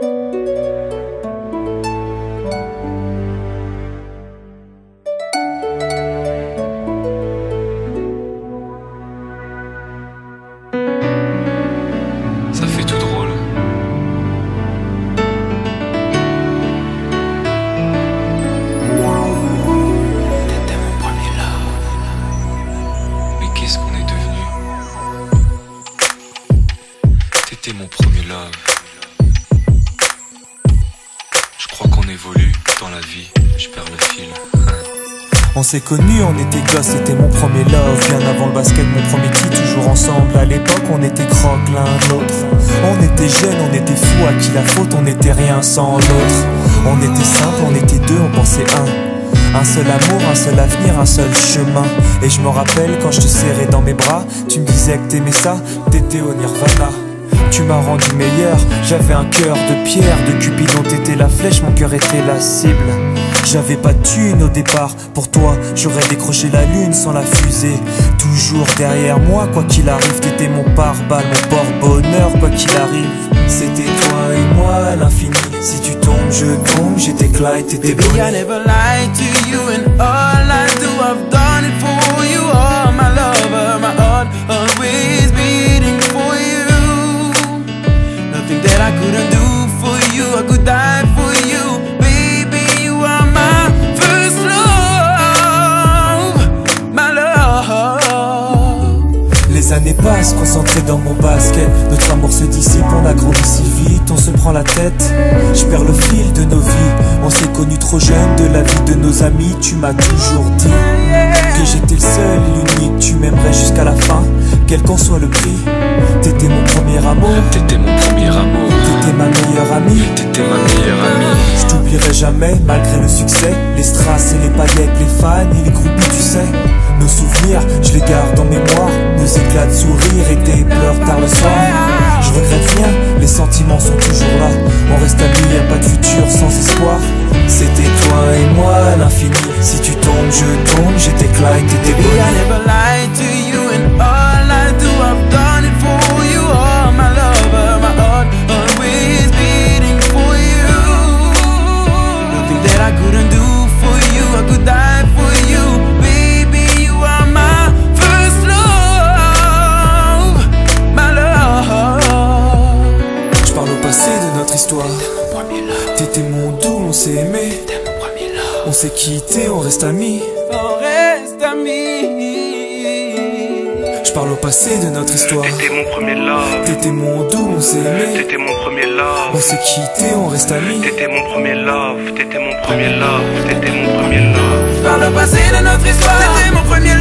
Ça fait tout drôle. T'étais mon premier love. Mais qu'est-ce qu'on est devenu? T'étais mon premier love. Je crois qu'on évolue dans la vie. Je perds le fil. On s'est connus, on était gosses, c'était mon premier love. Bien avant le basket, mon premier titre, toujours ensemble. À l'époque, on était croque l'un l'autre. On était jeunes, on était fous, à qui la faute, on n'était rien sans l'autre. On était simple, on était deux, on pensait un seul amour, un seul avenir, un seul chemin. Et je me rappelle quand je te serrais dans mes bras, tu me disais que t'aimais ça, t'étais au nirvana. Tu m'as rendu meilleur, j'avais un cœur de pierre. De Cupidon t'étais la flèche, mon cœur était la cible. J'avais pas de thune au départ, pour toi j'aurais décroché la lune sans la fusée. Toujours derrière moi, quoi qu'il arrive, t'étais mon pare-balles, mon porte-bonheur, quoi qu'il arrive. C'était toi et moi à l'infini. Si tu tombes, je tombe, j'étais Clyde, t'étais Bonnie. Baby, I never lied to you, and all I do, I've done it for you. Oh, my lover, my heart always beating for you. Nothing that I couldn't do for you, I could die for you. Baby, you are my first love, my love. Les années passent, concentrées dans mon basket. Notre amour se dissipe, on a grandi si vite, on se prend la tête. Je perds le fil de nos vies. On s'est connus trop jeunes, de la vie de nos amis. Tu m'as toujours dit que j'étais le seul et l'unique. Tu m'aimerais jusqu'à la fin, quel qu'en soit le prix. T'étais mon premier amour. T'étais mon premier amour. T'étais ma meilleure amie. T'étais ma meilleure amie. Je t'oublierai jamais, malgré le succès. Les strass et les paillettes, les fans et les groupies, tu sais. Nos souvenirs, je les garde en mémoire. Nos éclats de sourire et tes pleurs tard le soir. Je regrette rien, les sentiments sont toujours là. On reste amis, y'a pas de futur sans espoir. C'était toi et moi à l'infini. Si tu tombes, je tombe, j'étais Clyde, t'étais Baby, Bonnie. I never lied to you, and all I do, I've done it for you. Oh, my lover, my heart always beating for you. Nothing that I couldn't do for you, I could die for you. Baby, you are my first love, my love. Je parle au passé de notre histoire. T'étais mon doux, on s'est aimé. On s'est quitté, on reste amis. On reste amis. Je parle au passé de notre histoire. T'étais mon premier love. T'étais mon doux, on s'est aimé. T'étais mon premier love. On s'est quitté, on reste amis. T'étais mon premier love. T'étais mon premier love. T'étais mon premier love. Par le passé de notre histoire, c'était mon premier